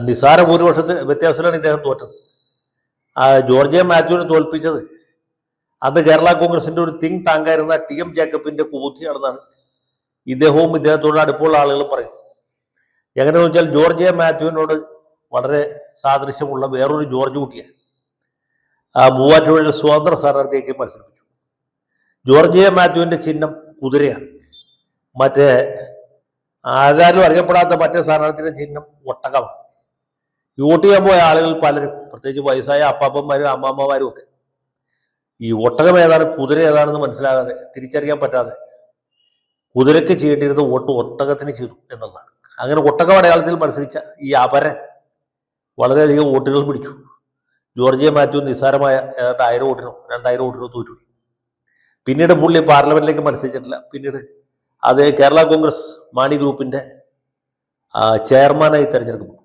നിസ്സാര ഭൂരിപക്ഷത്തിന് വ്യത്യാസത്തിലാണ് ഇദ്ദേഹം തോറ്റത്. ജോർജിയ മാത്യുവിനെ തോൽപ്പിച്ചത് അന്ന് കേരള കോൺഗ്രസിന്റെ ഒരു തിങ്ക് ടാങ്കായിരുന്ന TM ജേക്കബിന്റെ കുബുദ്ധിയാണെന്നാണ് ഇദ്ദേഹവും ഇദ്ദേഹത്തോട് അടുപ്പമുള്ള ആളുകൾ പറയുന്നത്. എങ്ങനെയെന്ന് വെച്ചാൽ ജോർജിയ മാത്യുവിനോട് വളരെ സാദൃശ്യമുള്ള വേറൊരു ജോർജ് കുട്ടിയാണ് മൂവാറ്റുപുഴയിൽ സ്വതന്ത്ര സ്ഥാനാർത്ഥിയാക്കി മത്സരിപ്പിച്ചു. ജോർജിയ മാത്യുവിന്റെ ചിഹ്നം കുതിരയാണ്. മറ്റേ ആരാലും അറിയപ്പെടാത്ത മറ്റേ സ്ഥാനാർത്ഥിയുടെ ചിഹ്നം ഒട്ടകമാണ്. വോട്ട് ചെയ്യാൻ പോയ ആളുകൾ പലരും, പ്രത്യേകിച്ച് വയസ്സായ അപ്പാപ്പന്മാരും അമ്മാമ്മമാരും ഒക്കെ, ഈ ഒട്ടകം ഏതാണ് കുതിര ഏതാണെന്ന് മനസ്സിലാകാതെ, തിരിച്ചറിയാൻ പറ്റാതെ കുതിരയ്ക്ക് ചെയ്യേണ്ടിയിരുന്ന വോട്ട് ഒട്ടകത്തിന് ചെയ്തു എന്നുള്ളതാണ്. അങ്ങനെ ഒട്ടകം അടയാളത്തിൽ മത്സരിച്ച ഈ അപരൻ വളരെയധികം വോട്ടുകൾ പിടിച്ചു. ജോർജിയ മാത്യു നിസ്സാരമായ ഏതാണ്ട് 1000 വോട്ടിനോ 2000 വോട്ടിനോ തോറ്റു. പിന്നീട് പുള്ളി പാർലമെന്റിലേക്ക് മത്സരിച്ചിട്ടില്ല. പിന്നീട് അത് കേരള കോൺഗ്രസ് മാണി ഗ്രൂപ്പിന്റെ ചെയർമാനായി തെരഞ്ഞെടുക്കപ്പെട്ടു.